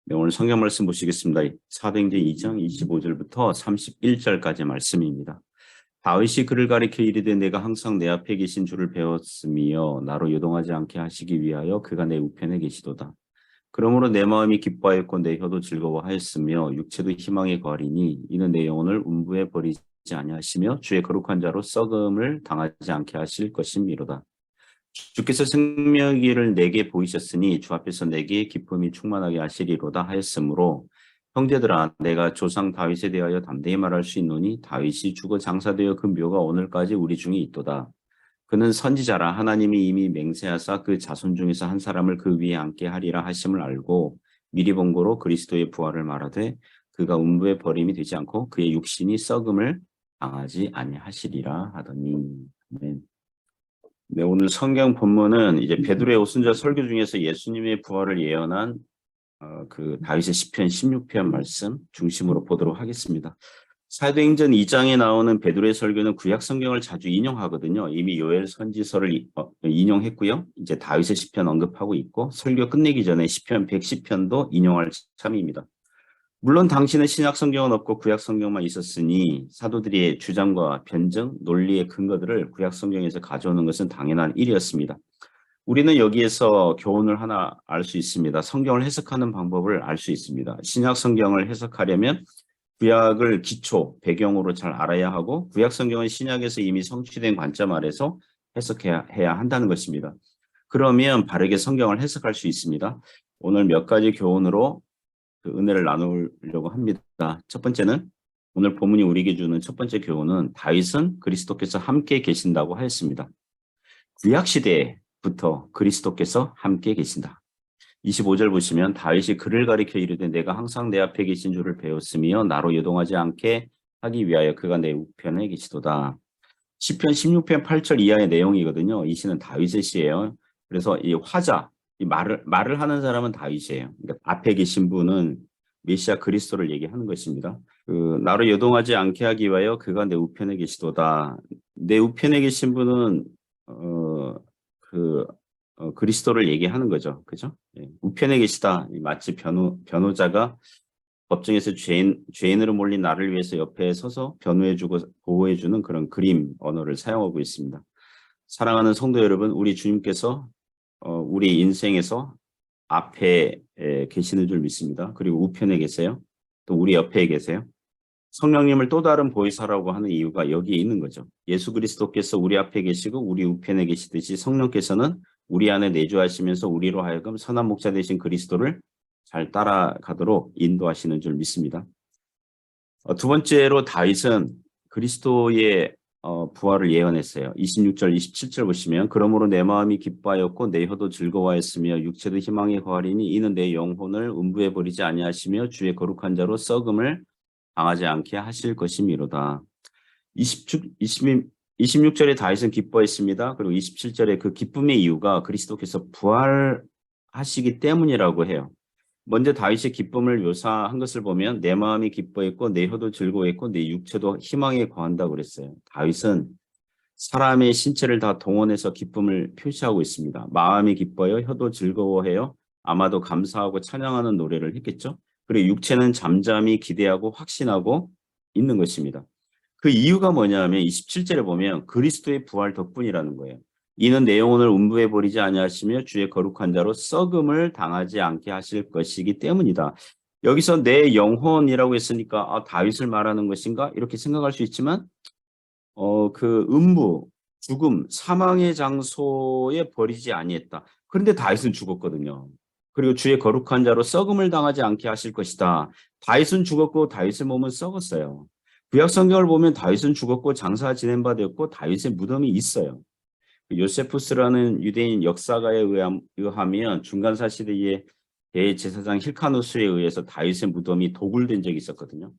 네, 오늘 성경 말씀 보시겠습니다. 사도행전 2장 25절부터 31절까지 말씀입니다. 다윗이 그를 가리켜 이르되 내가 항상 내 앞에 계신 주를 배웠으며 나로 요동하지 않게 하시기 위하여 그가 내 우편에 계시도다. 그러므로 내 마음이 기뻐하였고 내 혀도 즐거워하였으며 육체도 희망에 거하리니 이는 내 영혼을 음부에 버리지 아니하시며 주의 거룩한 자로 썩음을 당하지 않게 하실 것임이로다. 주께서 생명의 길을 내게 보이셨으니 주 앞에서 내게 기쁨이 충만하게 하시리로다 하였으므로 형제들아 내가 조상 다윗에 대하여 담대히 말할 수 있노니 다윗이 죽어 장사되어 그 묘가 오늘까지 우리 중에 있도다. 그는 선지자라 하나님이 이미 맹세하사 그 자손 중에서 한 사람을 그 위에 앉게 하리라 하심을 알고 미리 본고로 그리스도의 부활을 말하되 그가 음부에 버림이 되지 않고 그의 육신이 썩음을 당하지 아니하시리라 하더니. 아멘. 네, 오늘 성경 본문은 이제 베드로의 오순절 설교 중에서 예수님의 부활을 예언한 그 다윗의 시편 16편 말씀 중심으로 보도록 하겠습니다. 사도행전 2장에 나오는 베드로의 설교는 구약 성경을 자주 인용하거든요. 이미 요엘 선지서를 인용했고요. 이제 다윗의 시편 언급하고 있고 설교 끝내기 전에 시편 110편도 인용할 참입니다. 물론 당시는 신약 성경은 없고 구약 성경만 있었으니 사도들의 주장과 변증, 논리의 근거들을 구약 성경에서 가져오는 것은 당연한 일이었습니다. 우리는 여기에서 교훈을 하나 알 수 있습니다. 성경을 해석하는 방법을 알 수 있습니다. 신약 성경을 해석하려면 구약을 기초, 배경으로 잘 알아야 하고 구약 성경은 신약에서 이미 성취된 관점 아래서 해석해야 한다는 것입니다. 그러면 바르게 성경을 해석할 수 있습니다. 오늘 몇 가지 교훈으로 그 은혜를 나누려고 합니다. 첫 번째는 오늘 본문이 우리에게 주는 첫 번째 교훈은 다윗은 그리스도께서 함께 계신다고 하였습니다. 구약 시대부터 그리스도께서 함께 계신다. 25절 보시면 다윗이 그를 가리켜 이르되 내가 항상 내 앞에 계신 줄을 배웠으며 나로 요동하지 않게 하기 위하여 그가 내 우편에 계시도다. 시편 16편 8절 이하의 내용이거든요. 이 시는 다윗의 시예요. 그래서 이 화자, 이 말을 하는 사람은 다윗이에요. 그러니까 앞에 계신 분은 메시아 그리스도를 얘기하는 것입니다. 나로 요동하지 않게 하기 위하여 그가 내 우편에 계시도다. 내 우편에 계신 분은 그리스도를 얘기하는 거죠. 그죠? 예, 우편에 계시다. 마치 변호자가 법정에서 죄인으로 몰린 나를 위해서 옆에 서서 변호해주고 보호해주는 그런 그림 언어를 사용하고 있습니다. 사랑하는 성도 여러분, 우리 주님께서 우리 인생에서 앞에 계시는 줄 믿습니다. 그리고 우편에 계세요. 또 우리 옆에 계세요. 성령님을 또 다른 보혜사라고 하는 이유가 여기에 있는 거죠. 예수 그리스도께서 우리 앞에 계시고 우리 우편에 계시듯이 성령께서는 우리 안에 내주하시면서 우리로 하여금 선한 목자 되신 그리스도를 잘 따라가도록 인도하시는 줄 믿습니다. 두 번째로 다윗은 그리스도의 부활을 예언했어요. 26절, 27절 보시면 그러므로 내 마음이 기뻐하였고 내 혀도 즐거워하였으며 육체도 희망에 거하리니 이는 내 영혼을 음부에 버리지 아니하시며 주의 거룩한 자로 썩음을 당하지 않게 하실 것이미로다. 26절에 다윗은 기뻐했습니다. 그리고 27절에 그 기쁨의 이유가 그리스도께서 부활하시기 때문이라고 해요. 먼저 다윗의 기쁨을 묘사한 것을 보면 내 마음이 기뻐했고 내 혀도 즐거워했고 내 육체도 희망에 거한다고 그랬어요. 다윗은 사람의 신체를 다 동원해서 기쁨을 표시하고 있습니다. 마음이 기뻐요. 혀도 즐거워해요. 아마도 감사하고 찬양하는 노래를 했겠죠. 그리고 육체는 잠잠히 기대하고 확신하고 있는 것입니다. 그 이유가 뭐냐면 27절에 보면 그리스도의 부활 덕분이라는 거예요. 이는 내 영혼을 음부에 버리지 아니하시며 주의 거룩한 자로 썩음을 당하지 않게 하실 것이기 때문이다. 여기서 내 영혼이라고 했으니까 다윗을 말하는 것인가 이렇게 생각할 수 있지만 그 음부, 죽음, 사망의 장소에 버리지 아니했다. 그런데 다윗은 죽었거든요. 그리고 주의 거룩한 자로 썩음을 당하지 않게 하실 것이다. 다윗은 죽었고 다윗의 몸은 썩었어요. 구약 성경을 보면 다윗은 죽었고 장사 지낸 바 되었고 다윗의 무덤이 있어요. 요세푸스라는 유대인 역사가에 의하면 중간사 시대의 대제사장 힐카누스에 의해서 다윗의 무덤이 도굴된 적이 있었거든요.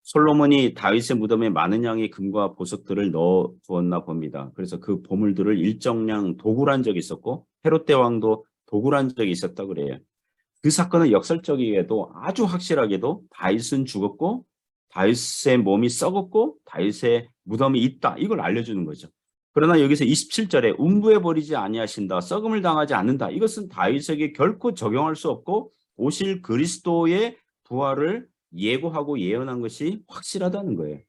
솔로몬이 다윗의 무덤에 많은 양의 금과 보석들을 넣어 두었나 봅니다. 그래서 그 보물들을 일정량 도굴한 적이 있었고 헤롯 대왕도 도굴한 적이 있었다고 그래요. 그 사건은 역설적이게도 아주 확실하게도 다윗은 죽었고 다윗의 몸이 썩었고 다윗의 무덤이 있다. 이걸 알려주는 거죠. 그러나 여기서 27절에 음부에 버리지 아니하신다. 썩음을 당하지 않는다. 이것은 다윗에게 결코 적용할 수 없고 오실 그리스도의 부활을 예고하고 예언한 것이 확실하다는 거예요.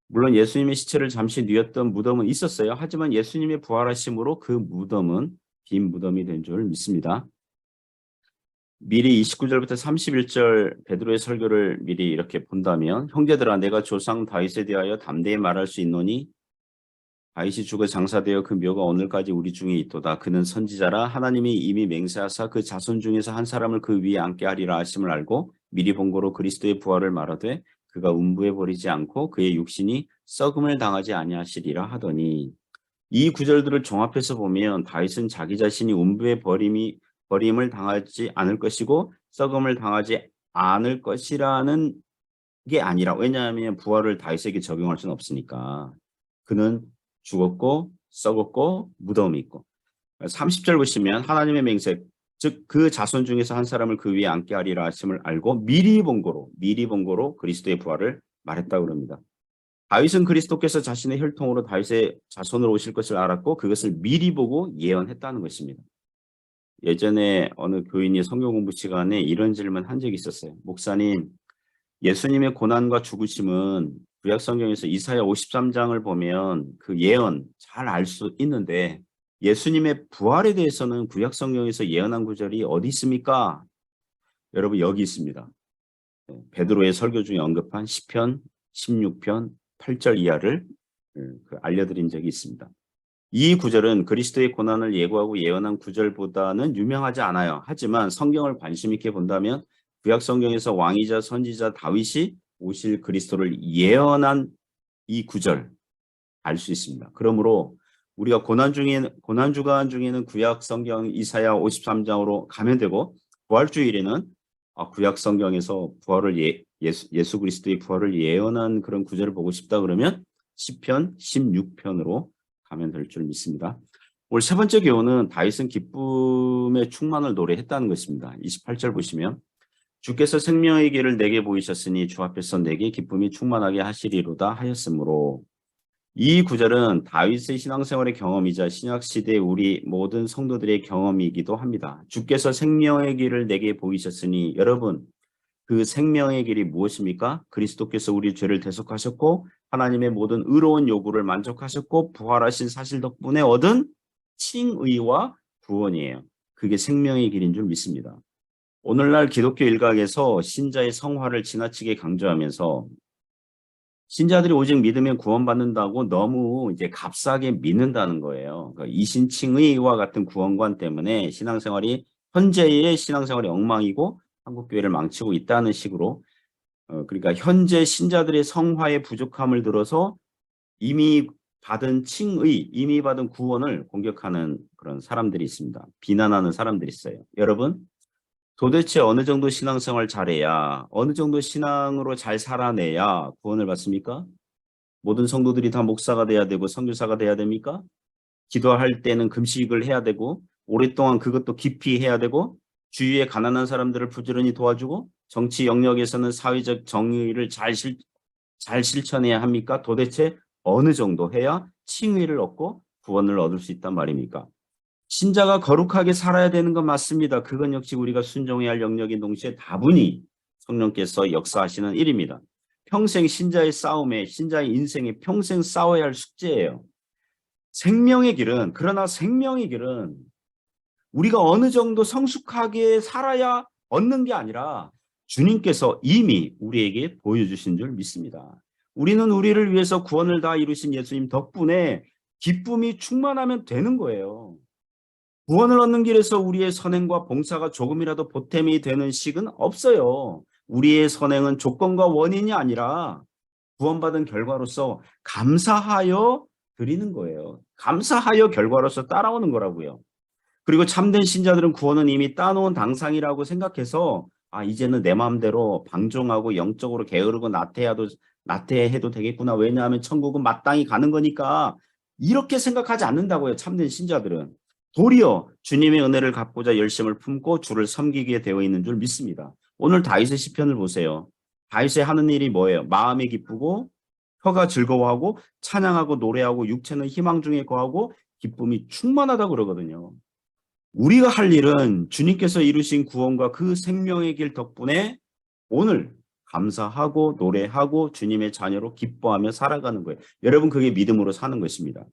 물론 예수님의 시체를 잠시 뉘었던 무덤은 있었어요. 하지만 예수님의 부활하심으로 그 무덤은 빈 무덤이 된 줄 믿습니다. 미리 29절부터 31절 베드로의 설교를 미리 이렇게 본다면, 형제들아 내가 조상 다윗에 대하여 담대히 말할 수 있노니 다윗이 죽어 장사되어 그 묘가 오늘까지 우리 중에 있도다. 그는 선지자라 하나님이 이미 맹세하사 그 자손 중에서 한 사람을 그 위에 앉게 하리라 하심을 알고 미리 본고로 그리스도의 부활을 말하되 그가 음부에 버리지 않고 그의 육신이 썩음을 당하지 아니하시리라 하더니, 이 구절들을 종합해서 보면 다윗은 자기 자신이 음부에 버림을 당하지 않을 것이고 썩음을 당하지 않을 것이라는 게 아니라, 왜냐하면 부활을 다윗에게 적용할 수는 없으니까. 그는 죽었고 썩었고 무덤이 있고. 30절 보시면 하나님의 맹세, 즉 그 자손 중에서 한 사람을 그 위에 앉게 하리라 하심을 알고 미리 본고로 그리스도의 부활을 말했다고 그럽니다. 다윗은 그리스도께서 자신의 혈통으로 다윗의 자손으로 오실 것을 알았고 그것을 미리 보고 예언했다는 것입니다. 예전에 어느 교인이 성경 공부 시간에 이런 질문 한 적이 있었어요. 목사님, 예수님의 고난과 죽으심은 구약 성경에서 이사야 53장을 보면 그 예언 잘 알 수 있는데 예수님의 부활에 대해서는 구약 성경에서 예언한 구절이 어디 있습니까? 여러분, 여기 있습니다. 베드로의 설교 중에 언급한 시편 16편 8절 이하를 알려드린 적이 있습니다. 이 구절은 그리스도의 고난을 예고하고 예언한 구절보다는 유명하지 않아요. 하지만 성경을 관심 있게 본다면 구약 성경에서 왕이자 선지자 다윗이 오실 그리스도를 예언한 이 구절 알 수 있습니다. 그러므로 우리가 고난주간 중에는 구약 성경 이사야 53장으로 가면 되고, 부활주일에는 구약 성경에서 부활을 예수 그리스도의 부활을 예언한 그런 구절을 보고 싶다 그러면 시편 16편으로 가면 될 줄 믿습니다. 오늘 세 번째 교훈은 다윗은 기쁨의 충만을 노래했다는 것입니다. 28절 보시면 주께서 생명의 길을 내게 보이셨으니 주 앞에서 내게 기쁨이 충만하게 하시리로다 하였으므로, 이 구절은 다윗의 신앙생활의 경험이자 신약시대 우리 모든 성도들의 경험이기도 합니다. 주께서 생명의 길을 내게 보이셨으니, 여러분, 그 생명의 길이 무엇입니까? 그리스도께서 우리 죄를 대속하셨고 하나님의 모든 의로운 요구를 만족하셨고 부활하신 사실 덕분에 얻은 칭의와 구원이에요. 그게 생명의 길인 줄 믿습니다. 오늘날 기독교 일각에서 신자의 성화를 지나치게 강조하면서 신자들이 오직 믿으면 구원받는다고 너무 이제 값싸게 믿는다는 거예요. 그러니까 이신칭의와 같은 구원관 때문에 현재의 신앙생활이 엉망이고 한국교회를 망치고 있다는 식으로, 그러니까 현재 신자들의 성화의 부족함을 들어서 이미 받은 칭의, 이미 받은 구원을 공격하는 그런 사람들이 있습니다. 비난하는 사람들이 있어요. 여러분, 도대체 어느 정도 신앙생활 잘해야, 어느 정도 신앙으로 잘 살아내야 구원을 받습니까? 모든 성도들이 다 목사가 돼야 되고 선교사가 돼야 됩니까? 기도할 때는 금식을 해야 되고 오랫동안 그것도 깊이 해야 되고 주위에 가난한 사람들을 부지런히 도와주고 정치 영역에서는 사회적 정의를 잘 실천해야 합니까? 도대체 어느 정도 해야 칭의를 얻고 구원을 얻을 수 있단 말입니까? 신자가 거룩하게 살아야 되는 건 맞습니다. 그건 역시 우리가 순종해야 할 영역인 동시에 다분히 성령께서 역사하시는 일입니다. 평생 신자의 싸움에, 신자의 인생에 평생 싸워야 할 숙제예요. 그러나 생명의 길은 우리가 어느 정도 성숙하게 살아야 얻는 게 아니라 주님께서 이미 우리에게 보여주신 줄 믿습니다. 우리는 우리를 위해서 구원을 다 이루신 예수님 덕분에 기쁨이 충만하면 되는 거예요. 구원을 얻는 길에서 우리의 선행과 봉사가 조금이라도 보탬이 되는 식은 없어요. 우리의 선행은 조건과 원인이 아니라 구원받은 결과로서 감사하여 드리는 거예요. 감사하여 결과로서 따라오는 거라고요. 그리고 참된 신자들은 구원은 이미 따놓은 당상이라고 생각해서 이제는 내 마음대로 방종하고 영적으로 게으르고 나태해도 되겠구나. 왜냐하면 천국은 마땅히 가는 거니까. 이렇게 생각하지 않는다고요. 참된 신자들은. 도리어 주님의 은혜를 갚고자 열심을 품고 주를 섬기게 되어 있는 줄 믿습니다. 오늘 다윗의 시편을 보세요. 다윗의 하는 일이 뭐예요? 마음이 기쁘고 혀가 즐거워하고 찬양하고 노래하고 육체는 희망 중에 거하고 기쁨이 충만하다고 그러거든요. 우리가 할 일은 주님께서 이루신 구원과 그 생명의 길 덕분에 오늘 감사하고 노래하고 주님의 자녀로 기뻐하며 살아가는 거예요. 여러분, 그게 믿음으로 사는 것입니다.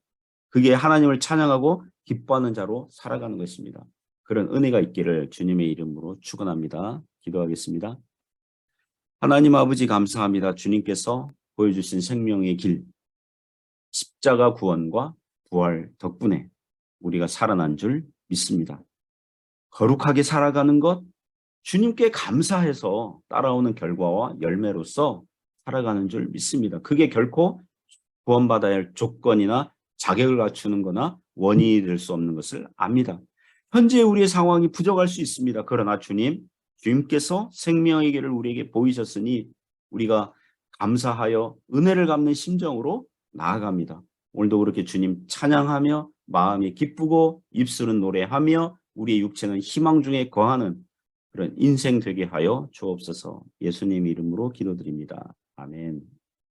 그게 하나님을 찬양하고 기뻐하는 자로 살아가는 것입니다. 그런 은혜가 있기를 주님의 이름으로 축원합니다. 기도하겠습니다. 하나님 아버지, 감사합니다. 주님께서 보여주신 생명의 길, 십자가 구원과 부활 덕분에 우리가 살아난 줄 믿습니다. 거룩하게 살아가는 것, 주님께 감사해서 따라오는 결과와 열매로서 살아가는 줄 믿습니다. 그게 결코 구원받아야 할 조건이나 자격을 갖추는 거나 원인이 될 수 없는 것을 압니다. 현재 우리의 상황이 부족할 수 있습니다. 그러나 주님께서 생명의 길을 우리에게 보이셨으니 우리가 감사하여 은혜를 갚는 심정으로 나아갑니다. 오늘도 그렇게 주님 찬양하며 마음이 기쁘고 입술은 노래하며 우리의 육체는 희망 중에 거하는 그런 인생 되게 하여 주옵소서. 예수님 이름으로 기도드립니다. 아멘.